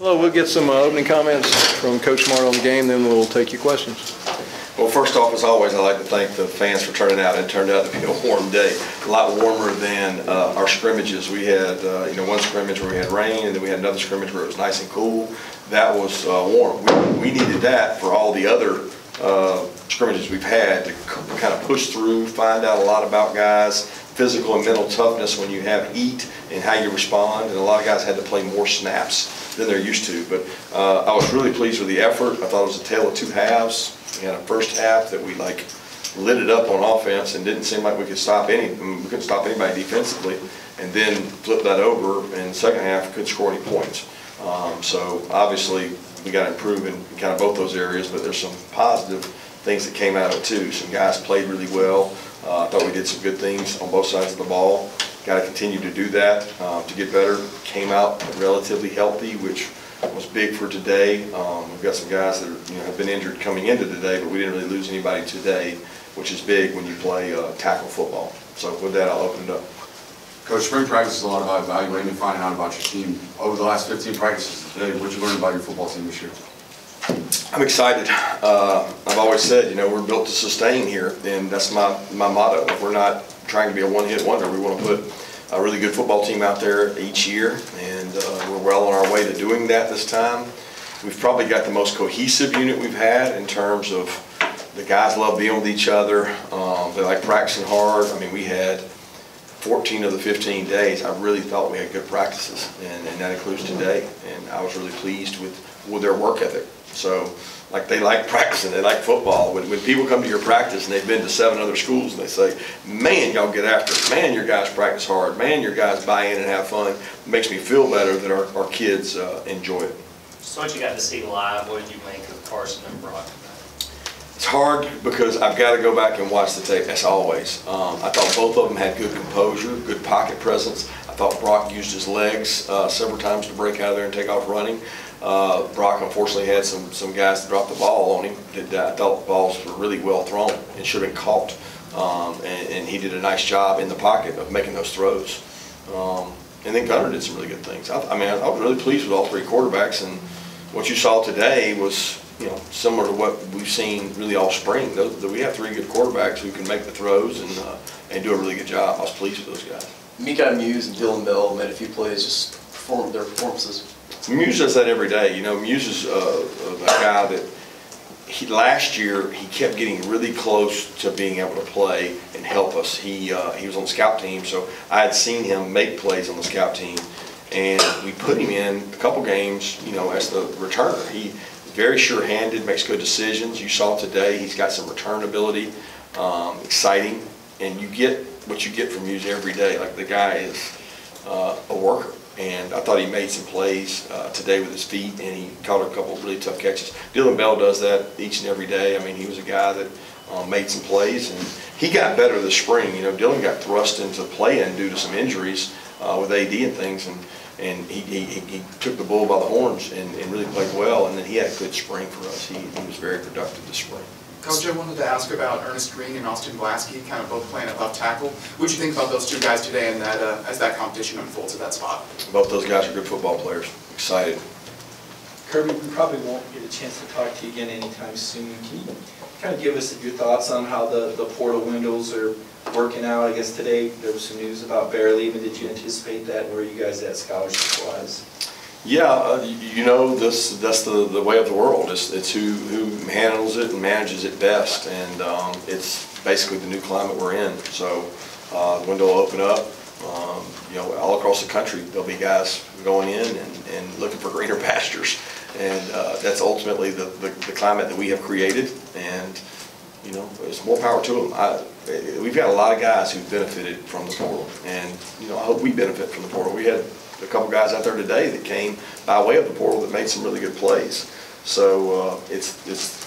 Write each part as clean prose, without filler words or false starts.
Well, we'll get some opening comments from Coach Smart on the game, then we'll take your questions. Well, first off, as always, I'd like to thank the fans for turning out. It turned out to be a warm day, a lot warmer than our scrimmages. We had, one scrimmage where we had rain, and then we had another scrimmage where it was nice and cool. That was warm. We needed that for all the other scrimmages we've had to kind of push through, find out a lot about guys, physical and mental toughness when you have heat and how you respond. And a lot of guys had to play more snaps than they're used to. But I was really pleased with the effort. I thought it was a tale of two halves. We had a first half that we lit it up on offense and didn't seem like we could stop we couldn't stop anybody defensively, and then flipped that over in the second half, couldn't score any points. So obviously we got to improve in kind of both those areas, but there's some positive things that came out of it too. Some guys played really well. I thought we did some good things on both sides of the ball. Got to continue to do that to get better. Came out relatively healthy, which was big for today. We've got some guys that have been injured coming into today, but we didn't really lose anybody today, which is big when you play tackle football. So with that, I'll open it up. Coach, spring practice is a lot about evaluating and finding out about your team. Over the last 15 practices today, what did you learn about your football team this year? I'm excited. I've always said, we're built to sustain here, and that's my motto. We're not trying to be a one-hit wonder. We want to put a really good football team out there each year, and we're well on our way to doing that this time. We've probably got the most cohesive unit we've had in terms of the guys love being with each other. They like practicing hard. I mean, we had 14 of the 15 days, I really thought we had good practices, and that includes today. And I was really pleased with their work ethic. So, they like practicing, they like football. When people come to your practice and they've been to 7 other schools and they say, man, y'all get after it. Man, your guys practice hard. Man, your guys buy in and have fun. It makes me feel better that our kids enjoy it. So what you got to see live, what did you make of Carson and Brock? It's hard because I've got to go back and watch the tape, as always. I thought both of them had good composure, good pocket presence. I thought Brock used his legs several times to break out of there and take off running. Brock unfortunately had some guys that dropped the ball on him. I thought the balls were really well thrown and should have been caught. And he did a nice job in the pocket of making those throws. And then Gunner did some really good things. I was really pleased with all 3 quarterbacks, and what you saw today was similar to what we've seen really all spring. We have 3 good quarterbacks who can make the throws and do a really good job. I was pleased with those guys. Mika Muse and Dylan Bell made a few plays, just performed their performances. Muse does that every day. Muse is a guy that last year he kept getting really close to being able to play and help us. He was on the scout team, so I had seen him make plays on the scout team, and we put him in a couple games, as the returner. He's very sure-handed, makes good decisions. You saw today he's got some return ability, exciting, and you get what you get from Muse every day. The guy is a worker. And I thought he made some plays today with his feet, and he caught a couple of really tough catches. Dylan Bell does that each and every day. I mean, he was a guy that made some plays, and he got better this spring. Dylan got thrust into play-in due to some injuries with AD and things, and he took the bull by the horns and really played well, and then he had a good spring for us. He was very productive this spring. Coach, I wanted to ask about Ernest Green and Austin Blaski, kind of both playing at left tackle. What did you think about those 2 guys today, and that as that competition unfolds at that spot? Both those guys are good football players. Excited. Kirby, we probably won't get a chance to talk to you again anytime soon. Can you kind of give us your thoughts on how the portal windows are working out? I guess today there was some news about Bear leaving. Did you anticipate that? Where are you guys at scholarship-wise? Yeah, that's the way of the world. It's who handles it and manages it best, and it's basically the new climate we're in. So the window will open up. All across the country there'll be guys going in and looking for greener pastures, and that's ultimately the climate that we have created. And it's more power to them. We've got a lot of guys who've benefited from the portal, and I hope we benefit from the portal. We had a couple guys out there today that came by way of the portal that made some really good plays. So it's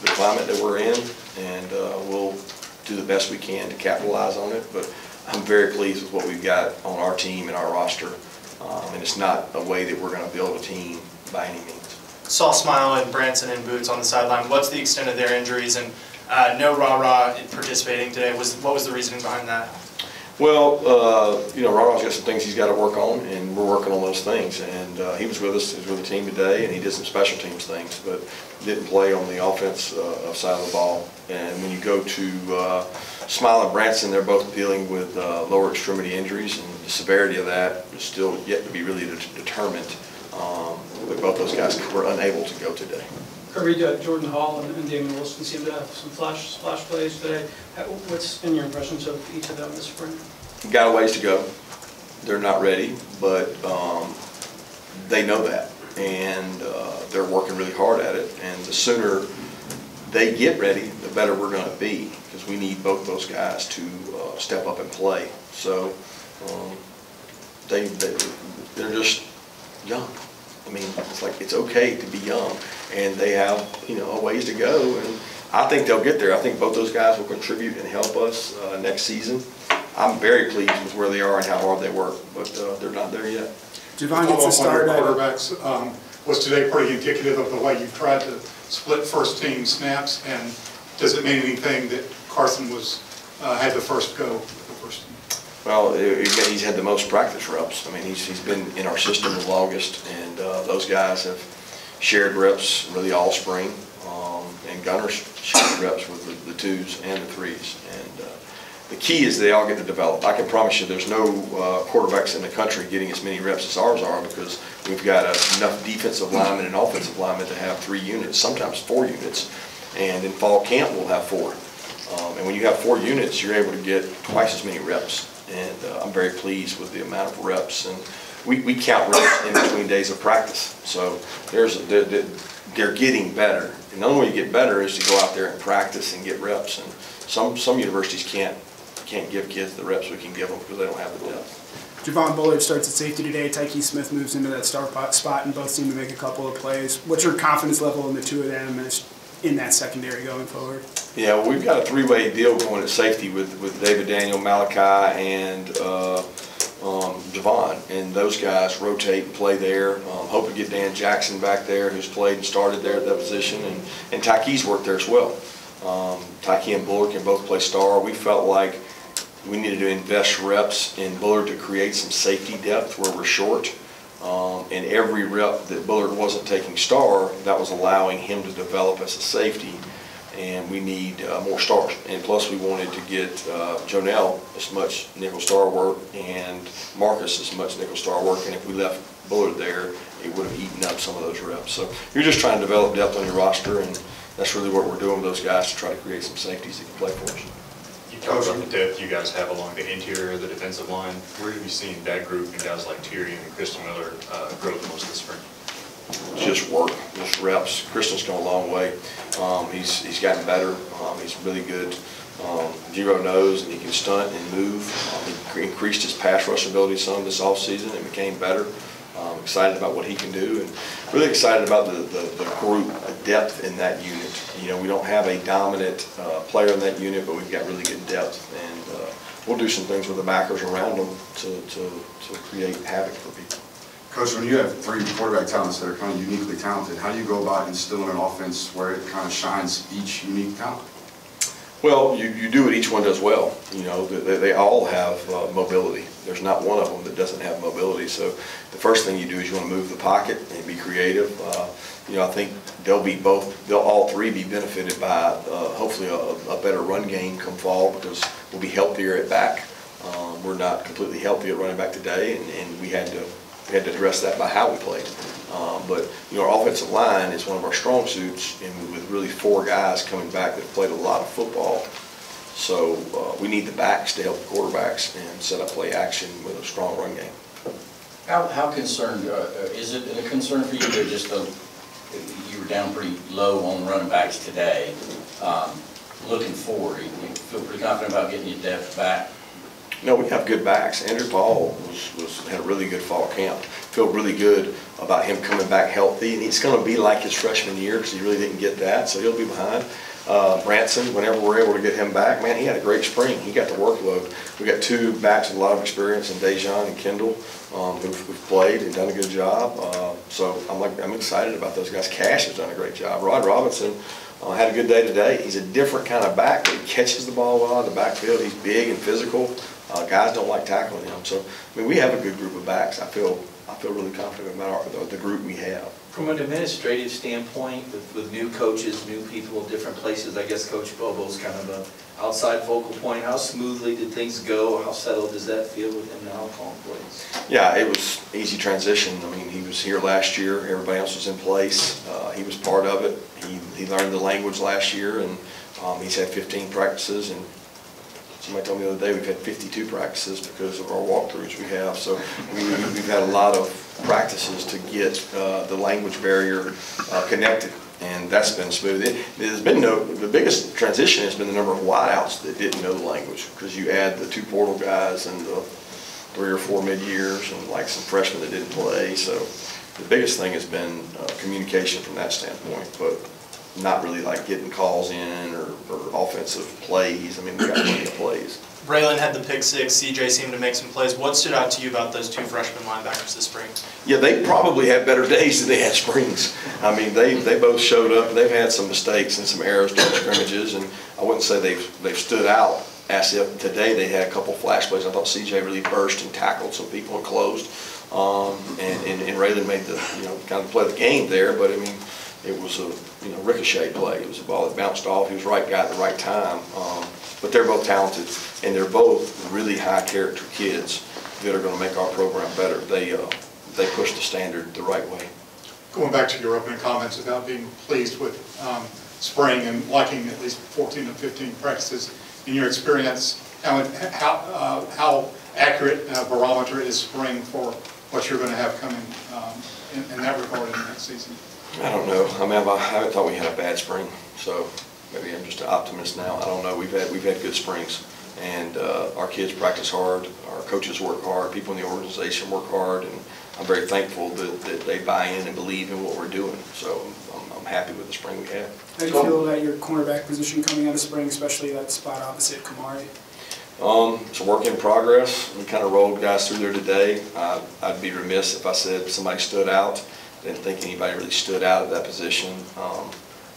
the climate that we're in, and we'll do the best we can to capitalize on it. But I'm very pleased with what we've got on our team and our roster, and it's not a way that we're going to build a team by any means. Saw Smile and Branson and Boots on the sideline. What's the extent of their injuries, and no Ra participating today? What was the reasoning behind that? Well, you know, Ronald's got some things he's got to work on, and we're working on those things. And he was with us, he was with the team today, and he did some special teams things, but didn't play on the offense side of the ball. And when you go to Smile and Branson, they're both dealing with lower extremity injuries, and the severity of that is still yet to be really determined. But both those guys were unable to go today. Kirby, Jordan Hall and Damon Wilson seem to have some splash plays today. What's been your impressions of each of them this spring? Got a ways to go. They're not ready, but they know that, and they're working really hard at it. And the sooner they get ready, the better we're going to be, because we need both those guys to step up and play. So they're just young. I mean, it's like it's okay to be young, and they have, you know, a ways to go, and I think they'll get there. I think both those guys will contribute and help us next season. I'm very pleased with where they are and how hard they work, but they're not there yet. Javon gets a start. Quarterbacks was today pretty indicative of the way you've tried to split first team snaps, and does it mean anything that Carson was had the first go with the first team? Well, again, he's had the most practice reps. I mean, he's been in our system the longest, and those guys have shared reps really all spring. And Gunner's shared reps with the 2s and the 3s. And the key is they all get to develop. I can promise you there's no quarterbacks in the country getting as many reps as ours are, because we've got enough defensive linemen and offensive linemen to have 3 units, sometimes 4 units. And in fall camp, we'll have 4. And when you have 4 units, you're able to get twice as many reps. And I'm very pleased with the amount of reps. And we count reps in between days of practice. So they're getting better. And the only way you get better is to go out there and practice and get reps. And some universities can't give kids the reps we can give them because they don't have the depth. Javon Bullard starts at safety today. Tyke Smith moves into that star spot, and both seem to make a couple of plays. What's your confidence level in the 2 of them in that secondary going forward? Yeah, well, we've got a 3-way deal going at safety with David Daniel, Malachi, and Javon, and those guys rotate and play there. Hope to get Dan Jackson back there, who's played and started there at that position, and Tyke's worked there as well. Tyke and Bullard can both play star. We felt like we needed to invest reps in Bullard to create some safety depth where we're short. And every rep that Bullard wasn't taking star, that was allowing him to develop as a safety. And we need more stars. And plus we wanted to get Jonell as much nickel star work and Marcus as much nickel star work. And if we left Bullard there, it would have eaten up some of those reps. So you're just trying to develop depth on your roster, and that's really what we're doing with those guys, to try to create some safeties that can play for us. You talked about the depth you guys have along the interior of the defensive line. Where have you seen that group and guys like Tyrion and Christian Miller grow the most this spring? Just work, just reps. Christian's gone a long way. He's gotten better. He's really good. Giro knows, and he can stunt and move. He increased his pass rush ability some this offseason and became better. Excited about what he can do, and really excited about the group, the depth in that unit. You know, we don't have a dominant player in that unit, but we've got really good depth, and we'll do some things with the backers around them to create havoc for people. Coach, when you have 3 quarterback talents that are kind of uniquely talented, how do you go about instilling an offense where it kind of shines each unique talent? Well, you do what each one does well. You know, they all have mobility. There's not one of them that doesn't have mobility. So the first thing you do is you want to move the pocket and be creative. You know, I think they'll all 3 be benefited by hopefully a better run game come fall, because we'll be healthier at back. We're not completely healthy at running back today, and we had to address that by how we played. But you know, our offensive line is one of our strong suits, and with really 4 guys coming back that have played a lot of football. So we need the backs to help the quarterbacks and set up play action with a strong run game. How concerned, is it a concern for you that just you were down pretty low on running backs today? Looking forward, you feel pretty confident about getting your depth back? No, we have good backs. Andrew Paul had a really good fall camp. Feel really good about him coming back healthy, and he's going to be like his freshman year, because he really didn't get that, so he'll be behind. Branson, whenever we're able to get him back, man, he had a great spring. He got the workload. We got 2 backs with a lot of experience in Dejan and Kendall, who've played and done a good job. So I'm excited about those guys. Cash has done a great job. Rod Robinson Had a good day today. He's a different kind of back, but he catches the ball well out of the backfield. He's big and physical. Guys don't like tackling him. So, I mean, we have a good group of backs. I feel really confident about the group we have. From an administrative standpoint, with new coaches, new people in different places, I guess Coach Bobo's kind of an outside focal point. How smoothly did things go? How settled does that feel with him now calling plays? Yeah, it was easy transition. I mean, he was here last year. Everybody else was in place. He was part of it. He learned the language last year, and he's had 15 practices. And somebody told me the other day we've had 52 practices because of our walkthroughs we have. So we've had a lot of practices to get the language barrier connected, and that's been smooth. There's been the biggest transition has been the number of wideouts that didn't know the language, because you add the 2 portal guys and the 3 or 4 mid-years and like some freshmen that didn't play. So the biggest thing has been communication from that standpoint, but not really like getting calls in or offensive plays. I mean, we got plenty of plays. Braylon had the pick 6, CJ seemed to make some plays. What stood out to you about those 2 freshman linebackers this spring? Yeah, they probably had better days than they had springs. I mean, they both showed up. They've had some mistakes and some errors during scrimmages, and I wouldn't say they've stood out as if today they had a couple flash plays. I thought CJ really burst and tackled some people and closed, and Braylon made the kind of play of the game there. But I mean, it was a ricochet play. It was a ball that bounced off. He was the right guy at the right time. But they're both talented, and they're both really high character kids that are going to make our program better. They push the standard the right way. Going back to your opening comments about being pleased with spring and liking at least 14 to 15 practices, in your experience, how accurate a barometer is spring for what you're going to have coming in that regard in the next season? I don't know. I mean, I haven't thought we had a bad spring, so maybe I'm just an optimist now. I don't know. We've had good springs, and our kids practice hard. Our coaches work hard. People in the organization work hard, and I'm very thankful that they buy in and believe in what we're doing. So I'm happy with the spring we had. How do you feel about your cornerback position coming out of spring, especially that spot opposite Kamari? It's a work in progress. We kind of rolled guys through there today. I'd be remiss if I said somebody stood out. Didn't think anybody really stood out at that position.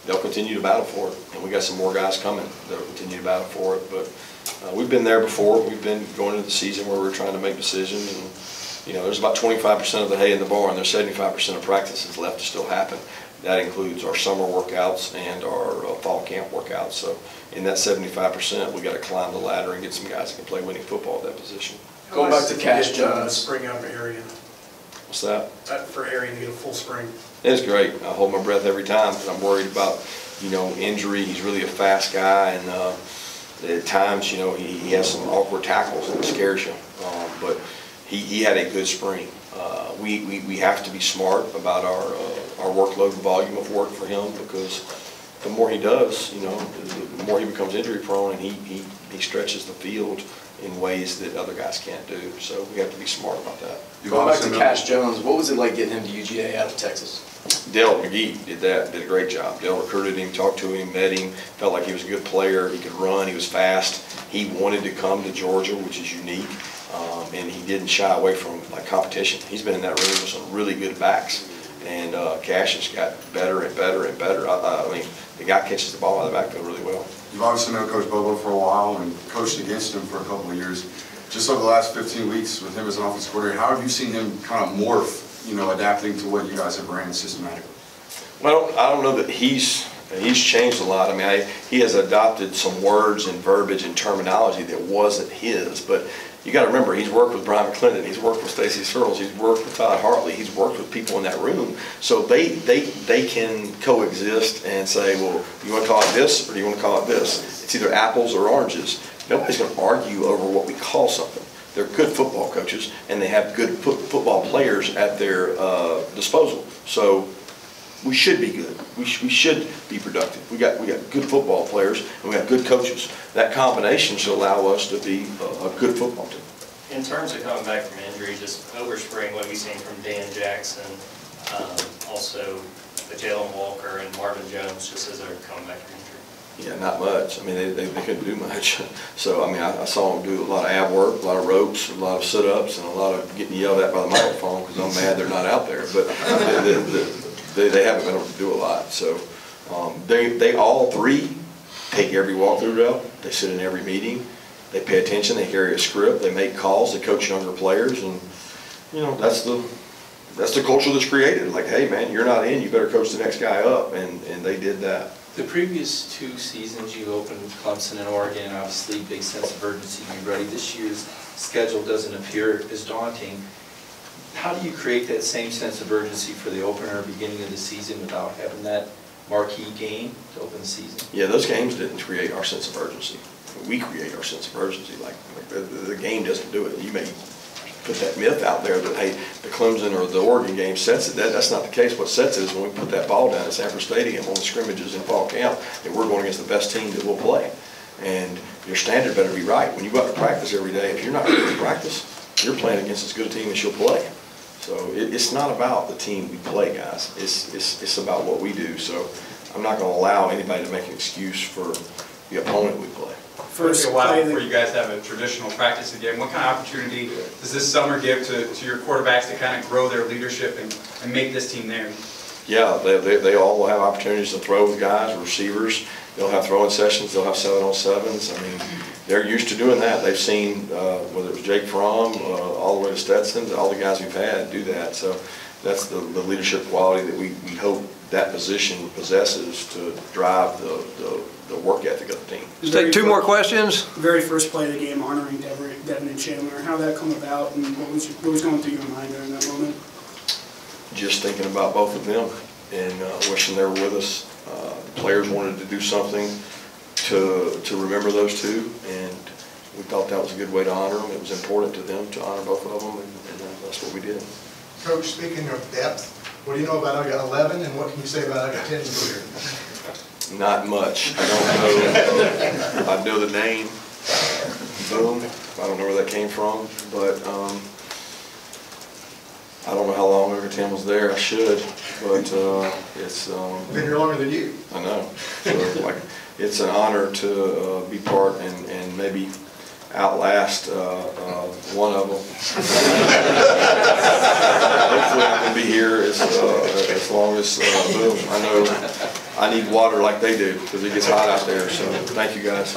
They'll continue to battle for it, and we got some more guys coming that'll continue to battle for it. But we've been there before. We've been going into the season where we're trying to make decisions, and there's about 25% of the hay in the barn. There's 75% of practices left to still happen. That includes our summer workouts and our fall camp workouts. So in that 75%, we got to climb the ladder and get some guys that can play winning football at that position. Going back to Cash Jones. Spring out of Arian. What's that? For Arian to get a full spring. It's great. I hold my breath every time because I'm worried about, injury. He's really a fast guy, and at times, he has some awkward tackles and it scares you. But he had a good spring. We have to be smart about our workload and volume of work for him, because the more he does, the more he becomes injury prone, and he stretches the field in ways that other guys can't do. So we have to be smart about that. Going back to Cash Jones, what was it like getting him to UGA out of Texas? Dale McGee did a great job. Dale recruited him, talked to him, met him, felt like he was a good player. He could run, he was fast. He wanted to come to Georgia, which is unique, and he didn't shy away from competition. He's been in that room with some really good backs, and Cash has got better and better and better. I mean, the guy catches the ball out of the backfield really well. You've obviously known Coach Bobo for a while and coached against him for a couple of years. Just over the last 15 weeks with him as an offensive coordinator, how have you seen him kind of morph, adapting to what you guys have ran systematically? Well, I don't know that he's changed a lot. I mean, he has adopted some words and verbiage and terminology that wasn't his, but you got to remember, he's worked with Brian McClendon, he's worked with Stacey Searles, he's worked with Todd Hartley, he's worked with people in that room, so they can coexist and say, well, you want to call it this or do you want to call it this? It's either apples or oranges. Nobody's going to argue over what we call something. They're good football coaches, and they have good football players at their disposal. So we should be good. We should be productive. We got good football players, and we got good coaches. That combination should allow us to be a good football team. In terms of coming back from injury, just over spring, what have you seen from Dan Jackson, also Jalen Walker and Marvin Jones, just as they're coming back from injury? Yeah, not much. I mean, they couldn't do much. So, I mean, I saw them do a lot of ab work, a lot of ropes, a lot of sit-ups, and a lot of getting yelled at by the microphone because I'm mad they're not out there. But they haven't been able to do a lot. So They all three take every walkthrough drill. They sit in every meeting. They pay attention. They carry a script. They make calls. They coach younger players, and that's the culture that's created. Like, hey man, you're not in. You better coach the next guy up, and they did that. The previous 2 seasons you opened with Clemson and Oregon, obviously big sense of urgency to be ready. This year's schedule doesn't appear as daunting. How do you create that same sense of urgency for the opener beginning of the season without having that marquee game to open the season? Yeah, those games didn't create our sense of urgency. We create our sense of urgency. Like the game doesn't do it. You may put that myth out there that, hey, the Clemson or the Oregon game sets it. That's not the case. What sets it is when we put that ball down at Sanford Stadium on the scrimmages in fall camp, and we're going against the best team that will play. And your standard better be right. When you go out to practice every day, if you're not going to practice, you're playing against as good a team as you'll play. So it's not about the team we play, guys. It's about what we do. So I'm not going to allow anybody to make an excuse for the opponent we play. First, a while before you guys have a traditional practice again. What kind of opportunity does this summer give to your quarterbacks to kind of grow their leadership and make this team theirs? Yeah, they all will have opportunities to throw with guys, receivers. They'll have throwing sessions. They'll have 7-on-7s. I mean, they're used to doing that. They've seen whether it was Jake Fromm, all the way to Stetson, all the guys we've had do that. So that's the leadership quality that we hope that position possesses to drive the work ethic of the team. Let's take 2 more questions. Very first play of the game, honoring Devin and Chandler. How did that come about, and what was going through your mind during that moment? Just thinking about both of them and wishing they were with us. The players wanted to do something to remember those two, and we thought that was a good way to honor them. It was important to them to honor both of them, and that's what we did. Coach, speaking of depth, what do you know about UGA 11, and what can you say about UGA 10's career? Not much. I don't know. I know the name. Boom. I don't know where that came from, but I don't know how long UGA 10 was there. I should, but it's been here longer than you. I know. So, like, it's an honor to be part and maybe outlast one of them. Hopefully I can be here as long as Boom. I know I need water like they do because it gets hot out there. So thank you guys.